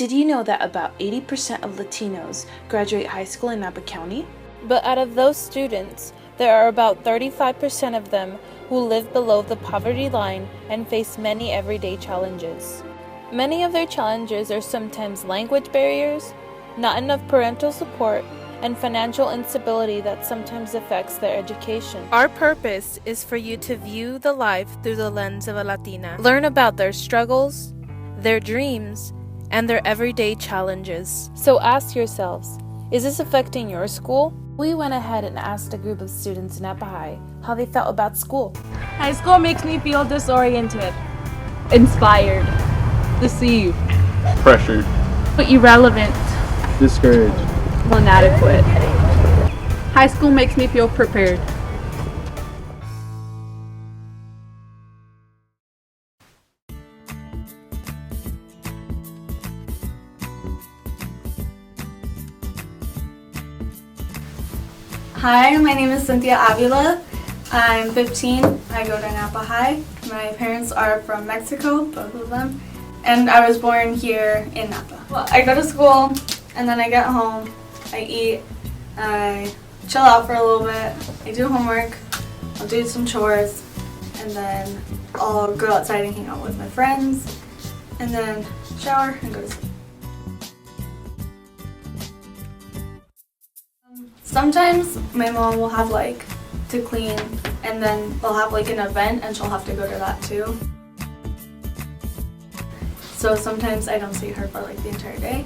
Did you know that about 80% of Latinos graduate high school in Napa County? But out of those students, there are about 35% of them who live below the poverty line and face many everyday challenges. Many of their challenges are sometimes language barriers, not enough parental support, and financial instability that sometimes affects their education. Our purpose is for you to view the life through the lens of a Latina. Learn about their struggles, their dreams, and their everyday challenges. So ask yourselves, is this affecting your school? We went ahead and asked a group of students in Napa High how they felt about school. High school makes me feel disoriented, inspired, deceived, pressured, irrelevant, discouraged, inadequate. High school makes me feel prepared. Hi, my name is Cynthia Avila. I'm 15. I go to Napa High. My parents are from Mexico, both of them, and I was born here in Napa. Well, I go to school, and then I get home, I eat, I chill out for a little bit, I do homework, I'll do some chores, and then I'll go outside and hang out with my friends, and then shower and go to sleep. Sometimes my mom will have to clean, and then they'll have an event and she'll have to go to that too. So sometimes I don't see her for the entire day.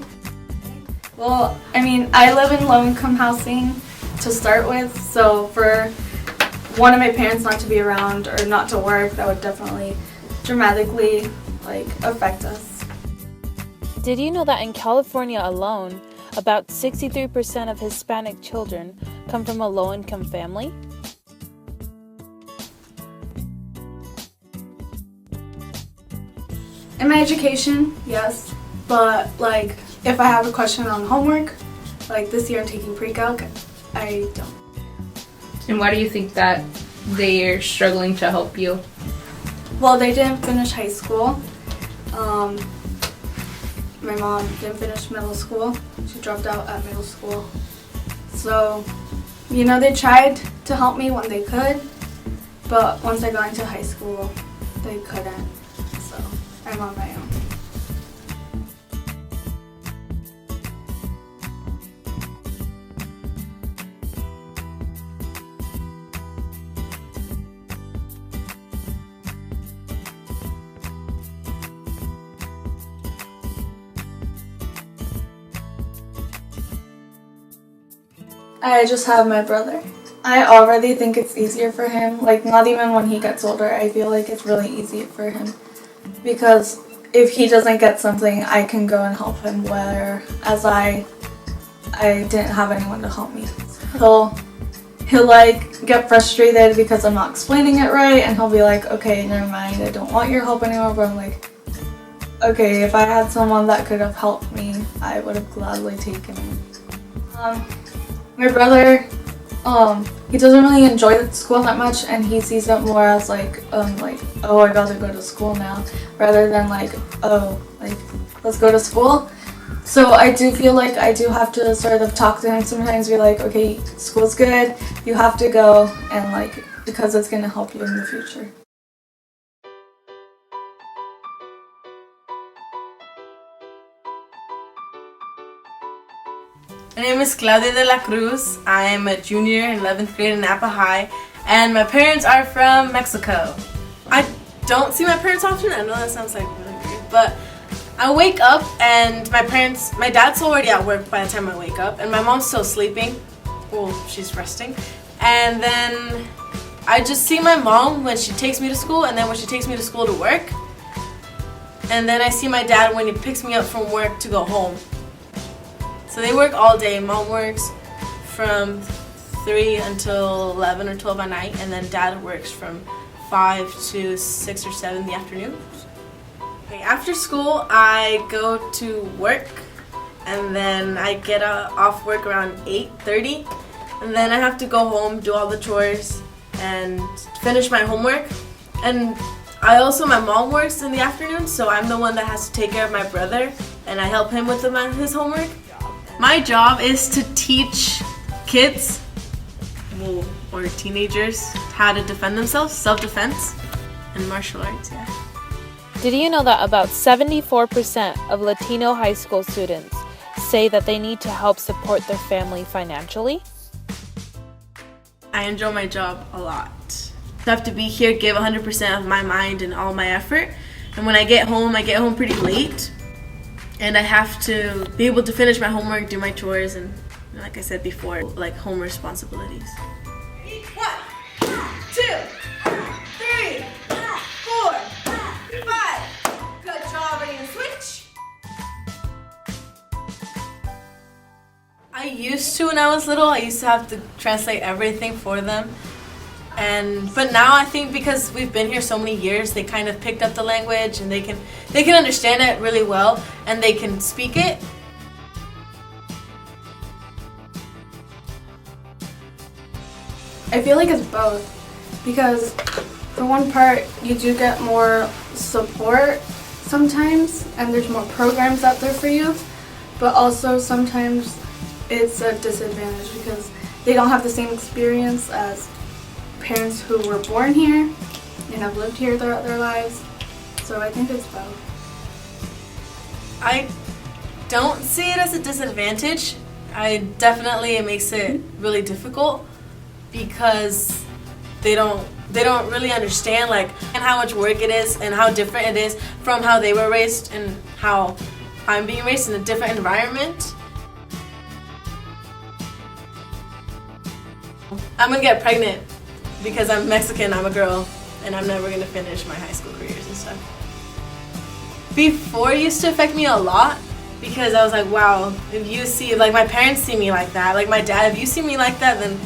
Well, I live in low-income housing to start with, so for one of my parents not to be around or not to work, that would definitely dramatically affect us. Did you know that in California alone, about 63% of Hispanic children come from a low-income family? In my education, yes, but if I have a question on homework, this year I'm taking pre-calc, I don't. And why do you think that they're struggling to help you? Well, they didn't finish high school. My mom didn't finish middle school. She dropped out at middle school. So, they tried to help me when they could, but once I got into high school, they couldn't. So, I'm on my own. I just have my brother. I already think it's easier for him. Not even when he gets older, I feel it's really easy for him. Because if he doesn't get something, I can go and help him, whereas I didn't have anyone to help me. He'll get frustrated because I'm not explaining it right, and he'll be like, okay, never mind, I don't want your help anymore, but I'm like, okay, if I had someone that could have helped me, I would have gladly taken it. My brother, he doesn't really enjoy school that much, and he sees it more as oh, I gotta go to school now, rather than let's go to school. So I do feel I do have to sort of talk to him sometimes, be like, okay, school's good, you have to go, and because it's gonna help you in the future. My name is Claudia de la Cruz. I am a junior in 11th grade in Napa High, and my parents are from Mexico. I don't see my parents often. I know that sounds really weird, but I wake up and my dad's already at work by the time I wake up, and my mom's still sleeping. Well, she's resting. And then I just see my mom when she takes me to school, and then when she takes me to school to work. And then I see my dad when he picks me up from work to go home. So they work all day. Mom works from 3 until 11 or 12 at night, and then dad works from 5 to 6 or 7 in the afternoon. Okay, after school, I go to work, and then I get off work around 8:30, and then I have to go home, do all the chores, and finish my homework. And my mom works in the afternoon, so I'm the one that has to take care of my brother and I help him with his homework. My job is to teach kids, or teenagers, how to defend themselves, self-defense, and martial arts, yeah. Did you know that about 74% of Latino high school students say that they need to help support their family financially? I enjoy my job a lot. I have to be here, give 100% of my mind and all my effort. And when I get home pretty late. And I have to be able to finish my homework, do my chores, and like I said before, like home responsibilities. 1, 2, 3, 4, 5. Good job, ready to switch. I used to, when I was little, I used to have to translate everything for them. But now I think because we've been here so many years, they kind of picked up the language and they can understand it really well and they can speak it. I feel like it's both, because for one part you do get more support sometimes and there's more programs out there for you, but also sometimes it's a disadvantage because they don't have the same experience as parents who were born here and have lived here throughout their lives. So I think it's both. I don't see it as a disadvantage. It makes it really difficult because they don't really understand and how much work it is and how different it is from how they were raised and how I'm being raised in a different environment. I'm gonna get pregnant because I'm Mexican, I'm a girl, and I'm never gonna finish my high school careers and stuff. Before it used to affect me a lot because I was like, wow, if you see, my parents see me like that, my dad, if you see me like that, then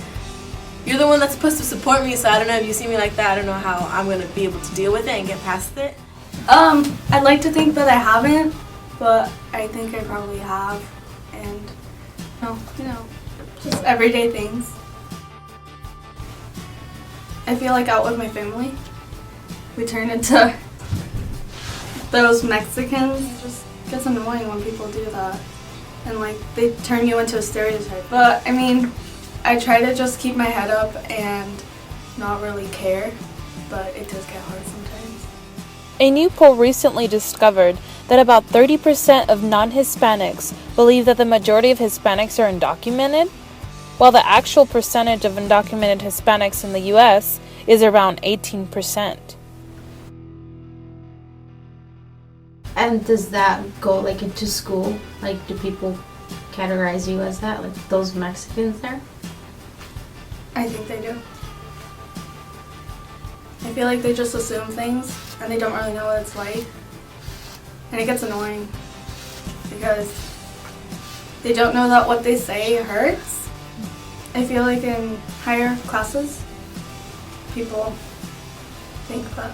you're the one that's supposed to support me, so I don't know if you see me like that, I don't know how I'm gonna be able to deal with it and get past it. I'd like to think that I haven't, but I think I probably have, and just everyday things. I feel like out with my family, we turn into those Mexicans. It just gets annoying when people do that. And they turn you into a stereotype. But I mean, I try to just keep my head up and not really care, but it does get hard sometimes. A new poll recently discovered that about 30% of non-Hispanics believe that the majority of Hispanics are undocumented, while the actual percentage of undocumented Hispanics in the U.S. is around 18%. And does that go into school? Do people categorize you as that? Those Mexicans there? I think they do. I feel like they just assume things and they don't really know what it's like. And it gets annoying because they don't know that what they say hurts. I feel like in higher classes, people think that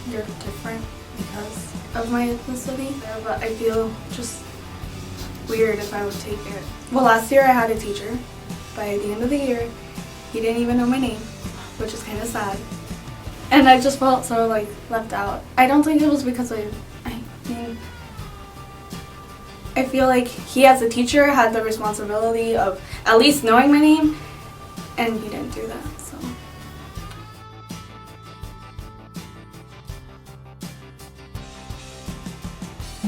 you're different because of my ethnicity, but I feel just weird if I would take it. Well, last year I had a teacher. By the end of the year, he didn't even know my name, which is kind of sad. And I just felt so left out. I don't think it was because I feel like he as a teacher had the responsibility of at least knowing my name, and he didn't do that, so.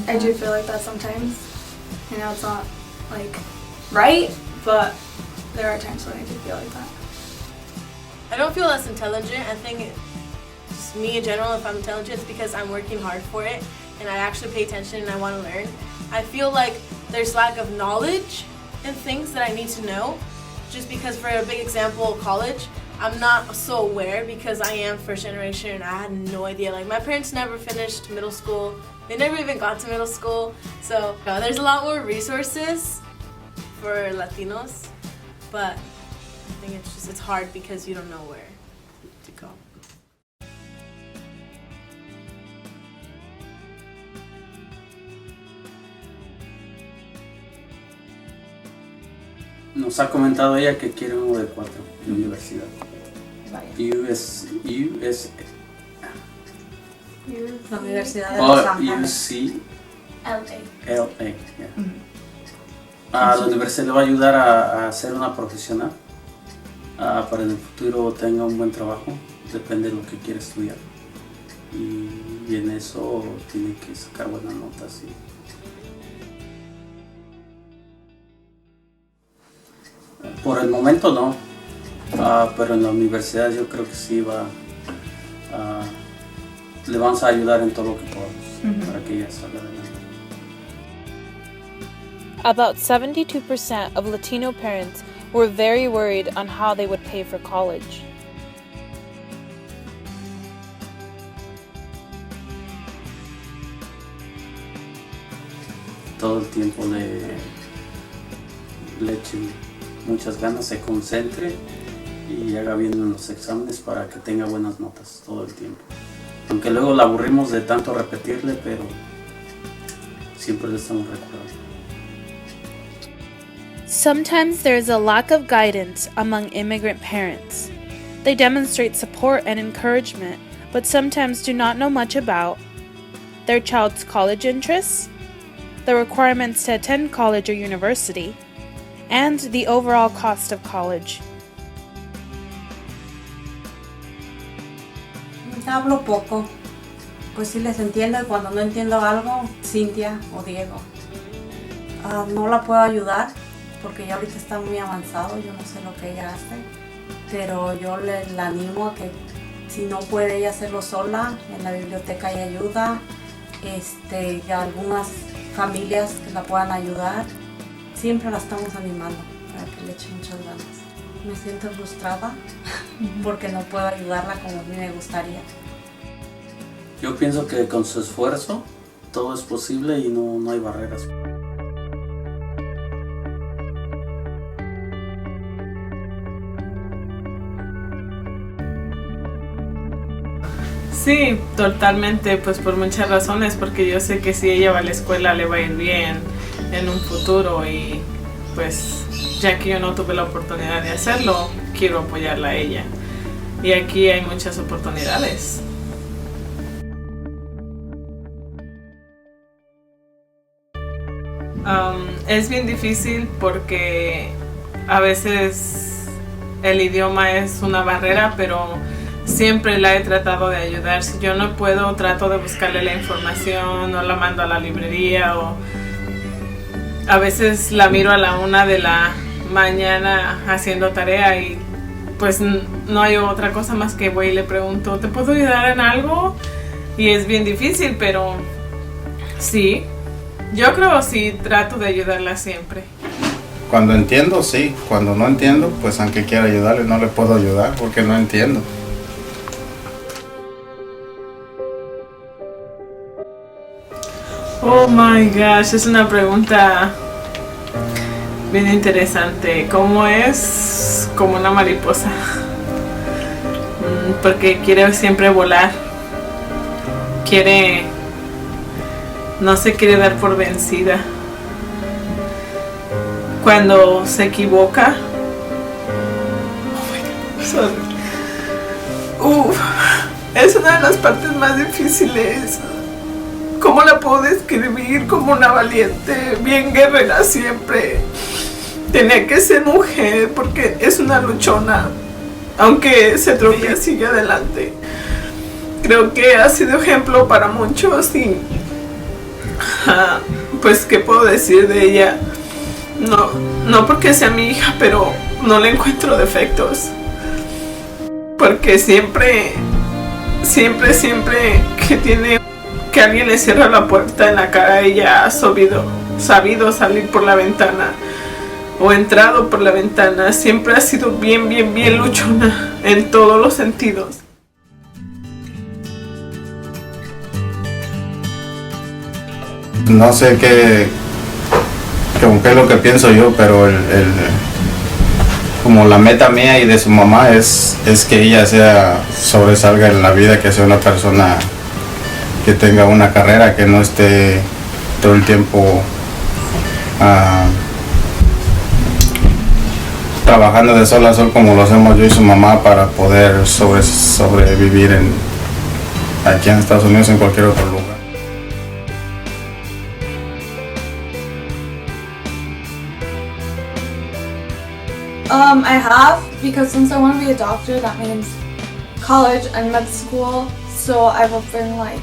I do feel like that sometimes. I know it's not right, but there are times when I do feel like that. I don't feel less intelligent. I think just me in general, if I'm intelligent, it's because I'm working hard for it and I actually pay attention and I want to learn. I feel like there's lack of knowledge in things that I need to know. Just because, for a big example, college, I'm not so aware because I am first generation and I had no idea. My parents never finished middle school. They never even got to middle school. So there's a lot more resources for Latinos, but I think it's hard because you don't know where to go. Nos ha comentado ella que quiere uno de 4 en universidad. La Universidad de Los Ángeles. UC LA. LA, yeah. La universidad le va a ayudar a ser una profesional, para en el futuro tenga un buen trabajo, depende de lo que quiera estudiar. Y en eso tiene que sacar buenas notas. Por el momento no, pero en la universidad yo creo que sí le vamos a ayudar en todo lo que podamos para que ella salga adelante. About 72% of Latino parents were very worried on how they would pay for college. Todo el tiempo le echen muchas ganas, se concentre y haga bien en los exámenes para que tenga buenas notas todo el tiempo. Aunque luego la aburrimos de tanto repetirle, pero siempre le estamos recordando. Sometimes there is a lack of guidance among immigrant parents. They demonstrate support and encouragement, but sometimes do not know much about their child's college interests, the requirements to attend college or university, and the overall cost of college. Hablo poco, pues sí les entiendo y cuando no entiendo algo, Cintia o Diego. No la puedo ayudar porque ya ahorita está muy avanzado, yo no sé lo que ella hace, pero yo la animo a que si no puede ella hacerlo sola, en la biblioteca hay ayuda, algunas familias que la puedan ayudar, siempre la estamos animando para que le eche muchas ganas. Me siento frustrada porque no puedo ayudarla como a mí me gustaría. Yo pienso que con su esfuerzo todo es posible y no hay barreras. Sí, totalmente, pues por muchas razones, porque yo sé que si ella va a la escuela le va a ir bien en un futuro y pues ya que yo no tuve la oportunidad de hacerlo, quiero apoyarla a ella. Y aquí hay muchas oportunidades. Es bien difícil porque a veces el idioma es una barrera, pero siempre la he tratado de ayudar. Si yo no puedo, trato de buscarle la información o la mando a la librería o a veces la miro a la 1 de la mañana haciendo tarea y pues no hay otra cosa más que voy y le pregunto, ¿te puedo ayudar en algo? Y es bien difícil, pero sí, yo creo sí trato de ayudarla siempre. Cuando entiendo, sí. Cuando no entiendo, pues aunque quiera ayudarle, no le puedo ayudar porque no entiendo. Oh my gosh, es una pregunta bien interesante. ¿Cómo es? Como una mariposa. Porque quiere siempre volar. No se quiere dar por vencida. Cuando se equivoca. Es una de las partes más difíciles. ¿Cómo la puedo describir? Como una valiente, bien guerrera siempre. Tenía que ser mujer porque es una luchona. Aunque se tropieza, sigue adelante. Creo que ha sido ejemplo para muchos y pues qué puedo decir de ella. No porque sea mi hija, pero no le encuentro defectos. Porque siempre que alguien le cierra la puerta en la cara, ella ha sabido salir por la ventana o entrado por la ventana. Siempre ha sido bien luchona en todos los sentidos. No sé qué es lo que pienso yo, pero como la meta mía y de su mamá es que ella sobresalga en la vida, que sea una persona que tenga una carrera, que no esté todo el tiempo trabajando de sol a sol como lo hacemos yo y su mamá para poder sobrevivir aquí en Estados Unidos, en cualquier otro lugar. I have, because since I want to be a doctor, that means college and med school. So I've been like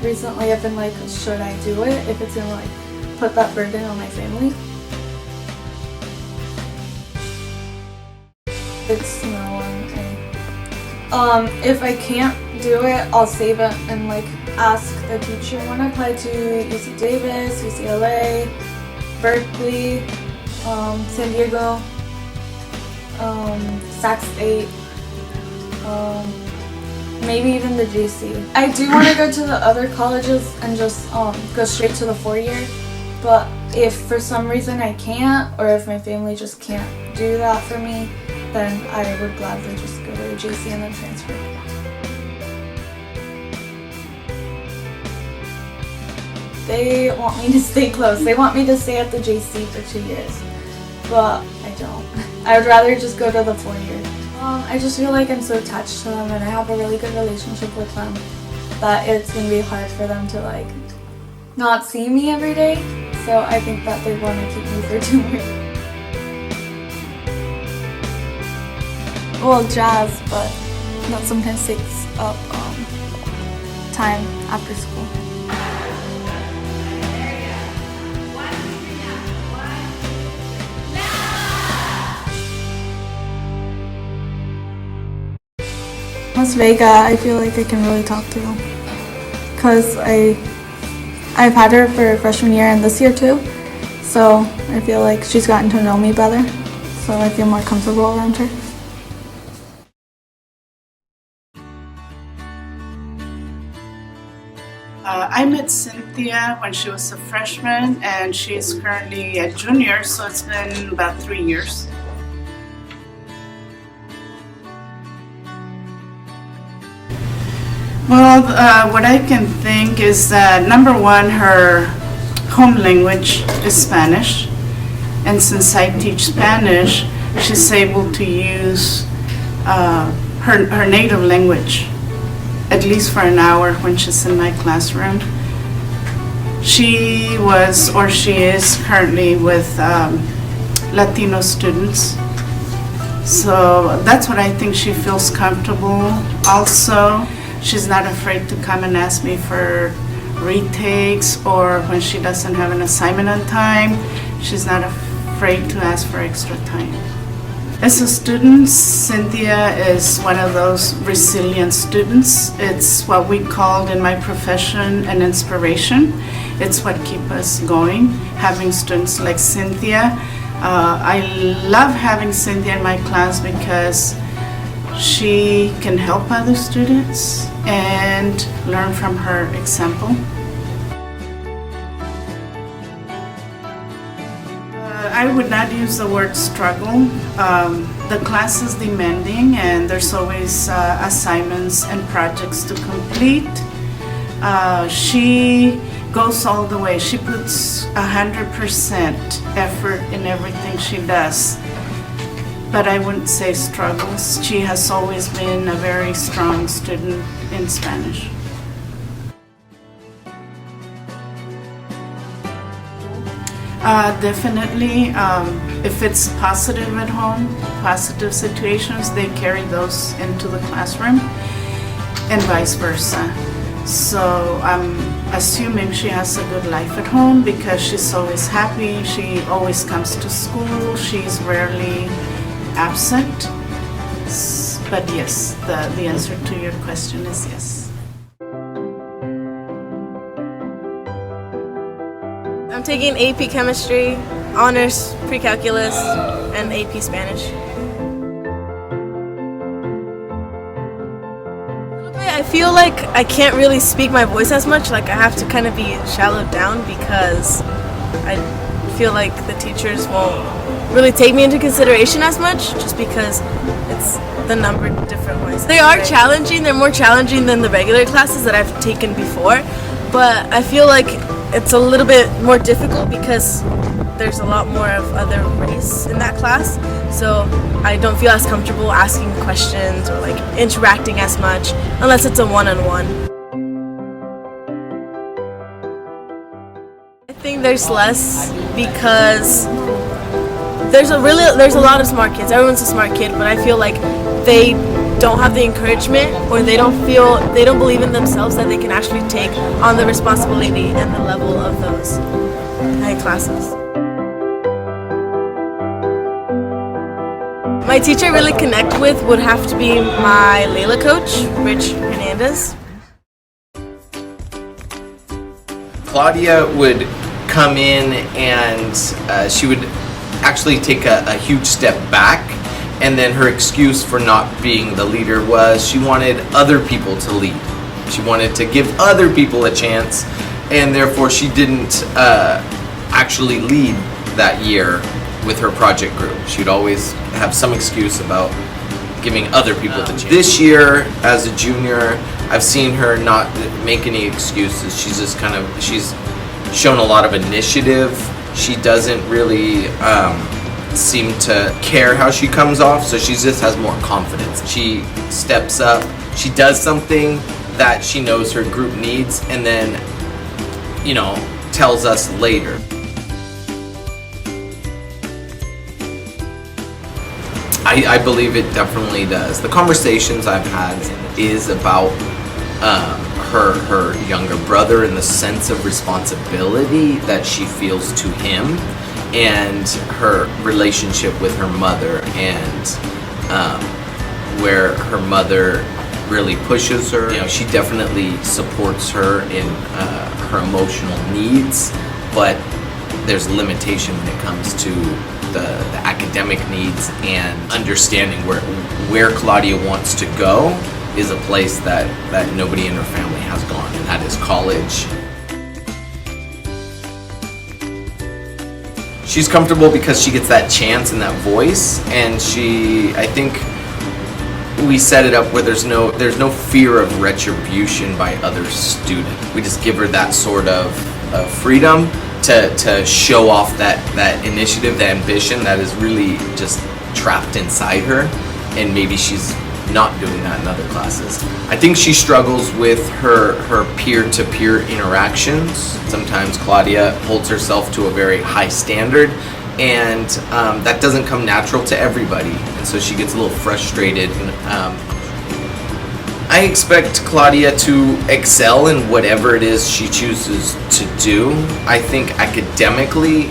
recently I've been like, should I do it if it's gonna like put that burden on my family? It's no one. If I can't do it, I'll save it and like ask the teacher. When I applied to UC Davis, UCLA, Berkeley, San Diego, Sac State, maybe even the JC. I do want to go to the other colleges and just go straight to the 4-year, but if for some reason I can't, or if my family just can't do that for me, then I would gladly just go to the JC and then transfer. They want me to stay close. They want me to stay at the JC for 2 years, but I don't. I would rather just go to the 4-year. I just feel like I'm so attached to them and I have a really good relationship with them that it's going to be hard for them to like not see me every day. So I think that they want to keep me for 2 more years. Well, jazz, but that sometimes takes up time after school. Miss Vega, I feel like I can really talk to, because I've had her for freshman year and this year too, so I feel like she's gotten to know me better, so I feel more comfortable around her. I met Cynthia when she was a freshman and she's currently a junior, so it's been about 3 years. Well, what I can think is that number one, her home language is Spanish, and since I teach Spanish, she's able to use her native language, at least for an hour when she's in my classroom. She was, or she is currently with Latino students. So that's what I think she feels comfortable. Also, she's not afraid to come and ask me for retakes, or when she doesn't have an assignment on time, she's not afraid to ask for extra time. As a student, Cynthia is one of those resilient students. It's what we called in my profession an inspiration. It's what keeps us going, having students like Cynthia. I love having Cynthia in my class because she can help other students and learn from her example. I would not use the word struggle. The class is demanding and there's always assignments and projects to complete. She goes all the way. She puts 100% effort in everything she does. But I wouldn't say struggles. She has always been a very strong student in Spanish. Definitely, if it's positive at home, positive situations, they carry those into the classroom and vice versa. So I'm assuming she has a good life at home because she's always happy, she always comes to school, she's rarely absent. But yes, the answer to your question is yes. I'm taking AP Chemistry, Honors Pre-Calculus, and AP Spanish. I feel like I can't really speak my voice as much, like I have to kind of be shallowed down because I feel like the teachers won't really take me into consideration as much just because it's the number of different ways. They are challenging, they're more challenging than the regular classes that I've taken before, but I feel like it's a little bit more difficult because there's a lot more of other race in that class, so I don't feel as comfortable asking questions or like interacting as much unless it's a one-on-one. I think there's less because there's a lot of smart kids. Everyone's a smart kid, but I feel like they don't have the encouragement, or they don't believe in themselves that they can actually take on the responsibility and the level of those high classes. My teacher I really connect with would have to be my Layla coach, Rich Hernandez. Claudia would come in and she would actually take a huge step back, and then her excuse for not being the leader was she wanted other people to lead. She wanted to give other people a chance, and therefore she didn't actually lead that year with her project group. She'd always have some excuse about giving other people the chance. This year, as a junior, I've seen her not make any excuses. She's just she's shown a lot of initiative. She doesn't really seem to care how she comes off, so she just has more confidence. She steps up, she does something that she knows her group needs, and then, tells us later. I believe it definitely does. The conversations I've had is about her younger brother and the sense of responsibility that she feels to him, and her relationship with her mother, and where her mother really pushes her. She definitely supports her in her emotional needs, but there's limitation when it comes to the academic needs, and understanding where Claudia wants to go is a place that nobody in her family has gone, and that is college. She's comfortable because she gets that chance and that voice, and I think we set it up where there's no fear of retribution by other students. We just give her that sort of freedom to show off that initiative, the ambition that is really just trapped inside her, and maybe she's not doing that in other classes. I think she struggles with her peer-to-peer interactions. Sometimes Claudia holds herself to a very high standard, and that doesn't come natural to everybody, and so she gets a little frustrated. I expect Claudia to excel in whatever it is she chooses to do. I think academically,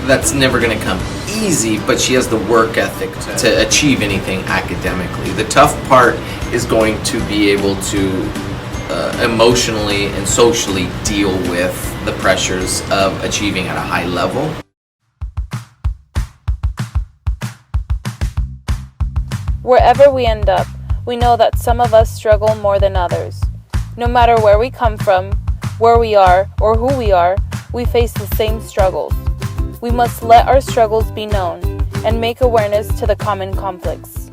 that's never going to come easy, but she has the work ethic to achieve anything academically. The tough part is going to be able to emotionally and socially deal with the pressures of achieving at a high level. Wherever we end up, we know that some of us struggle more than others. No matter where we come from, where we are, or who we are, we face the same struggles. We must let our struggles be known and make awareness to the common conflicts.